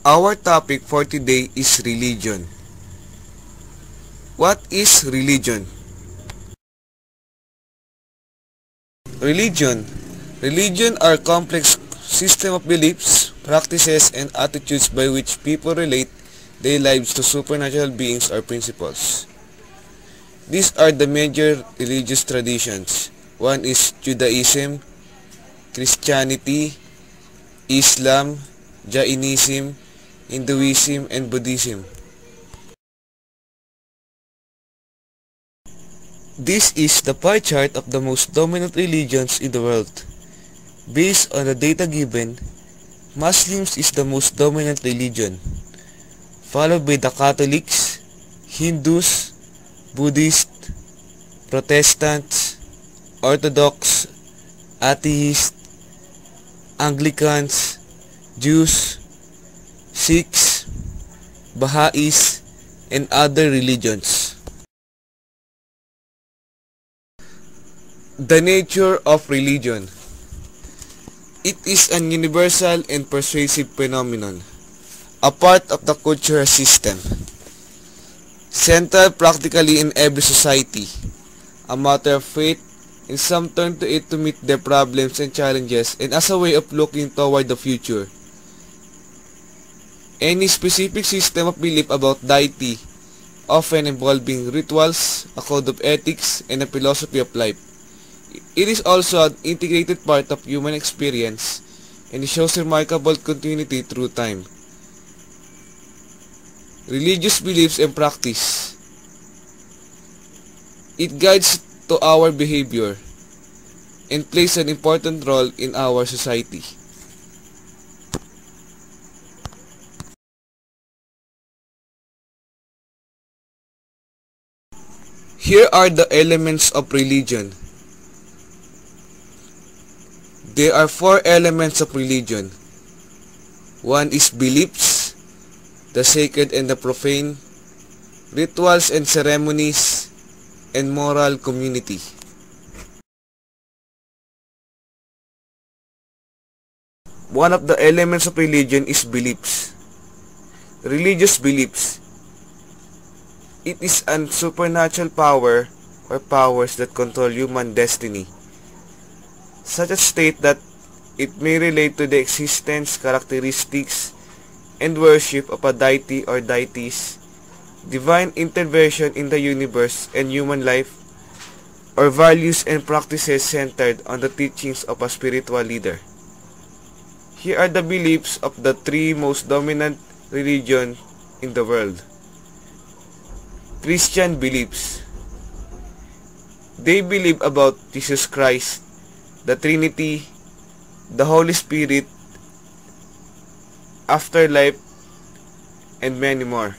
Our topic for today is religion. What is religion? Religion. Religion are complex system of beliefs, practices, and attitudes by which people relate their lives to supernatural beings or principles. These are the major religious traditions. One is Judaism, Christianity, Islam, Jainism, Hinduism, and Buddhism. This is the pie chart of the most dominant religions in the world. Based on the data given, Muslims is the most dominant religion, followed by the Catholics, Hindus, Buddhists, Protestants, Orthodox, Atheists, Anglicans, Jews, Sikhs, Baha'is, and other religions. The nature of religion. It is an universal and persuasive phenomenon, a part of the cultural system, central practically in every society, a matter of faith, and some turn to it to meet their problems and challenges and as a way of looking toward the future. Any specific system of belief about deity, often involving rituals, a code of ethics, and a philosophy of life. It is also an integrated part of human experience and it shows remarkable continuity through time. Religious beliefs and practice. It guides to our behavior and plays an important role in our society. Here are the elements of religion. There are four elements of religion. One is beliefs, the sacred and the profane, rituals and ceremonies, and moral community. One of the elements of religion is beliefs. Religious beliefs. It is a supernatural power or powers that control human destiny. Such a state that it may relate to the existence, characteristics, and worship of a deity or deities, divine intervention in the universe and human life, or values and practices centered on the teachings of a spiritual leader. Here are the beliefs of the three most dominant religions in the world. Christian beliefs. They believe about Jesus Christ, the Trinity, the Holy Spirit, afterlife, and many more.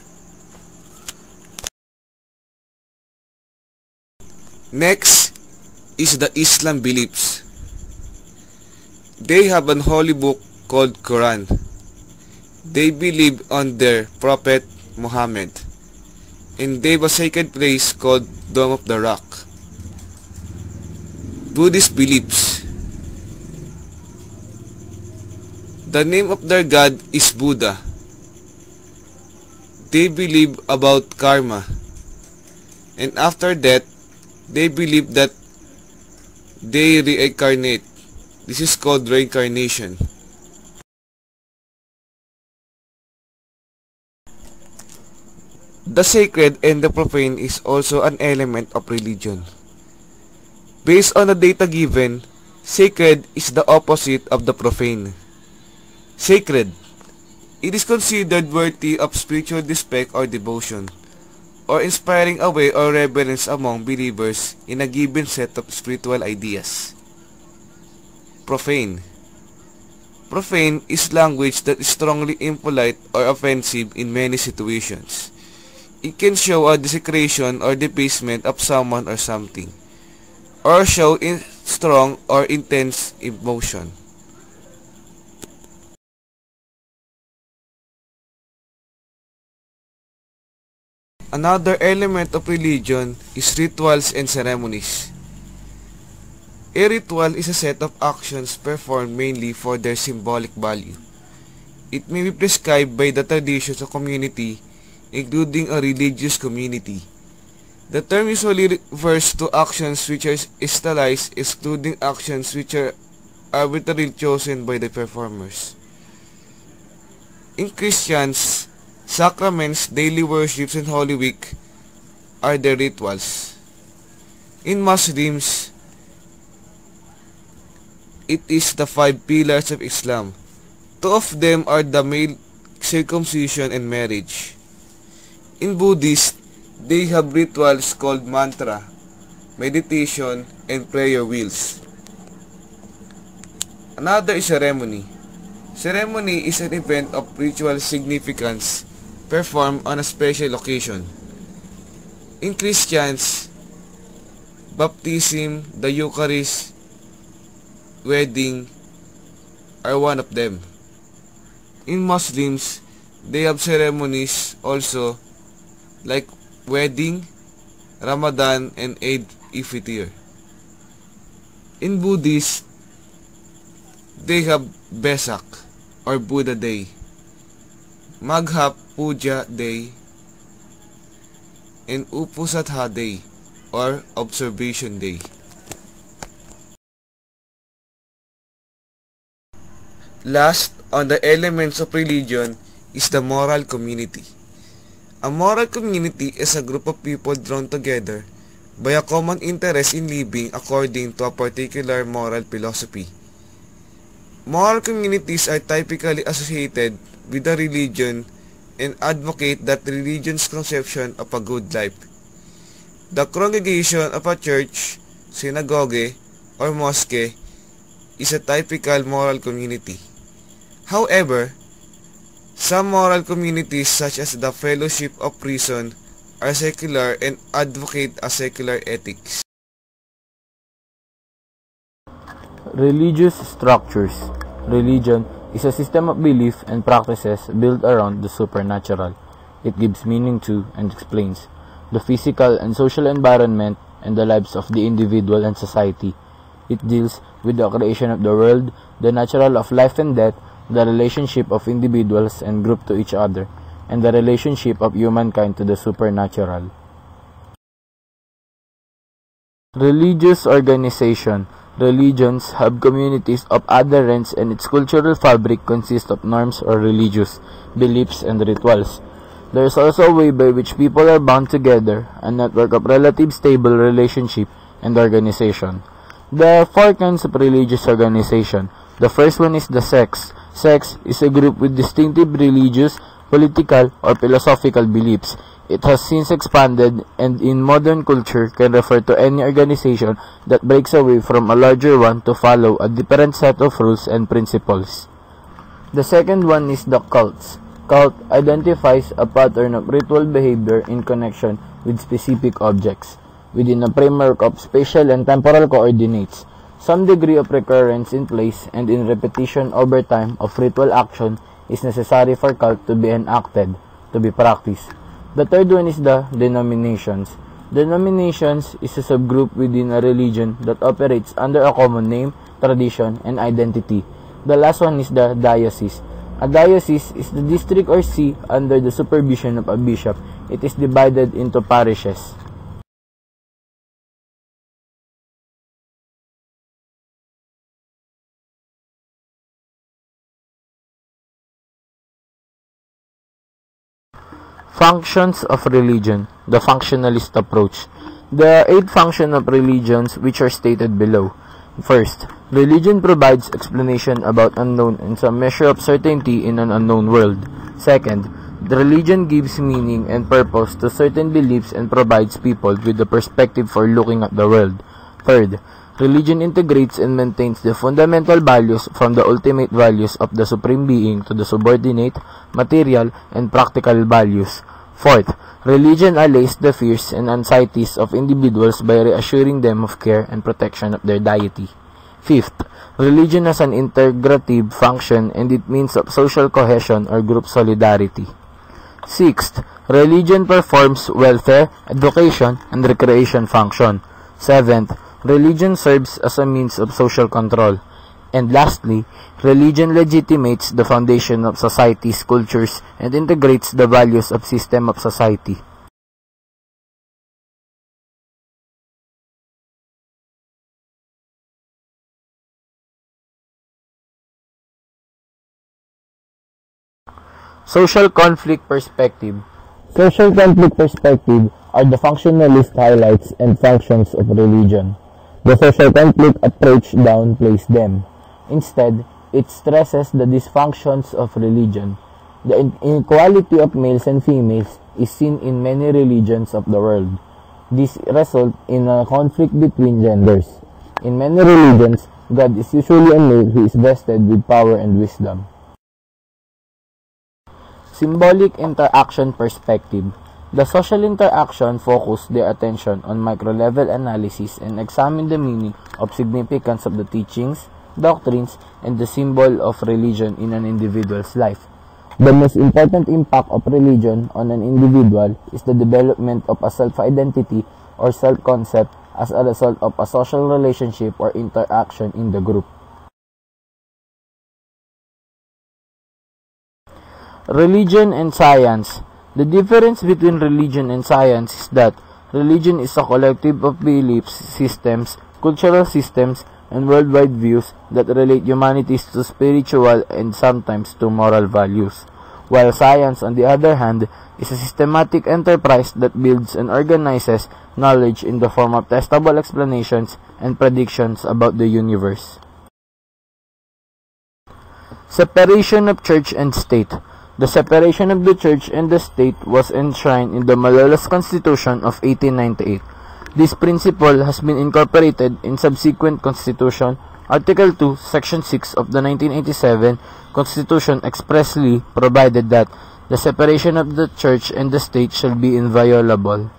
Next is the Islam beliefs. They have an holy book called Quran. They believe on their prophet Muhammad, and they have a sacred place called Dome of the Rock. Buddhist beliefs. The name of their god is Buddha. They believe about karma, and after death, they believe that they reincarnate. This is called reincarnation. The sacred and the profane is also an element of religion. Based on the data given, sacred is the opposite of the profane. Sacred. It is considered worthy of spiritual respect or devotion, or inspiring awe or reverence among believers in a given set of spiritual ideas. Profane. Profane is language that is strongly impolite or offensive in many situations. It can show a desecration or debasement of someone or something, or show strong or intense emotion. Another element of religion is rituals and ceremonies. A ritual is a set of actions performed mainly for their symbolic value. It may be prescribed by the traditions of community, including a religious community. The term usually refers to actions which are stylized, excluding actions which are arbitrarily chosen by the performers. In Christians, sacraments, daily worships, and Holy Week are their rituals. In Muslims, it is the 5 pillars of Islam. 2 of them are the male circumcision and marriage. In Buddhists, they have rituals called mantra, meditation, and prayer wheels. Another is ceremony. Ceremony is an event of ritual significance performed on a special occasion. In Christians, baptism, the Eucharist, wedding are one of them. In Muslims, they have ceremonies also like wedding, Ramadan, and Eid al-Fitr. In Buddhists, they have Vesak or Buddha Day, Magha Puja Day, and Upusatha Day or Observation Day. Last on the elements of religion is the moral community. A moral community is a group of people drawn together by a common interest in living according to a particular moral philosophy. Moral communities are typically associated with a religion and advocate that religion's conception of a good life. The congregation of a church, synagogue, or mosque is a typical moral community. However, some moral communities such as the Fellowship of Reason are secular and advocate a secular ethics. Religious structures. Religion is a system of belief and practices built around the supernatural. It gives meaning to and explains the physical and social environment and the lives of the individual and society. It deals with the creation of the world, the natural of life and death, the relationship of individuals and group to each other, and the relationship of humankind to the supernatural. Religious organization. Religions have communities of adherents and its cultural fabric consists of norms or religious beliefs and rituals. There is also a way by which people are bound together, a network of relative stable relationship and organization. There are 4 kinds of religious organization. The first one is the sects. Sects is a group with distinctive religious, political, or philosophical beliefs. It has since expanded and in modern culture can refer to any organization that breaks away from a larger one to follow a different set of rules and principles. The second one is the cults. Cult identifies a pattern of ritual behavior in connection with specific objects, within a framework of spatial and temporal coordinates. Some degree of recurrence in place and in repetition over time of ritual action is necessary for cult to be enacted, to be practiced. The third one is the denominations. Denominations is a subgroup within a religion that operates under a common name, tradition, and identity. The last one is the diocese. A diocese is the district or see under the supervision of a bishop. It is divided into parishes. Functions of religion. The functionalist approach. There are 8 functions of religions which are stated below. First, religion provides explanation about unknown and some measure of certainty in an unknown world. Second, the religion gives meaning and purpose to certain beliefs and provides people with the perspective for looking at the world. Third, religion integrates and maintains the fundamental values from the ultimate values of the Supreme Being to the subordinate, material, and practical values. Fourth, religion allays the fears and anxieties of individuals by reassuring them of care and protection of their deity. Fifth, religion has an integrative function and it means of social cohesion or group solidarity. Sixth, religion performs welfare, education, and recreation function. Seventh, religion serves as a means of social control. And lastly, religion legitimates the foundation of society's cultures and integrates the values of system of society. Social conflict perspective. Social conflict perspective are the functionalist highlights and functions of religion. The social conflict approach downplays them. Instead, it stresses the dysfunctions of religion. The inequality of males and females is seen in many religions of the world. This results in a conflict between genders. In many religions, God is usually a male who is vested with power and wisdom. Symbolic interaction perspective. The social interaction focus their attention on micro-level analysis and examine the meaning of significance of the teachings, doctrines, and the symbol of religion in an individual's life. The most important impact of religion on an individual is the development of a self-identity or self-concept as a result of a social relationship or interaction in the group. Religion and science. The difference between religion and science is that religion is a collective of beliefs, systems, cultural systems, and worldwide views that relate humanities to spiritual and sometimes to moral values, while science, on the other hand, is a systematic enterprise that builds and organizes knowledge in the form of testable explanations and predictions about the universe. Separation of church and state. The separation of the church and the state was enshrined in the Malolos Constitution of 1898. This principle has been incorporated in subsequent constitution. Article 2, Section 6 of the 1987 Constitution expressly provided that the separation of the church and the state shall be inviolable.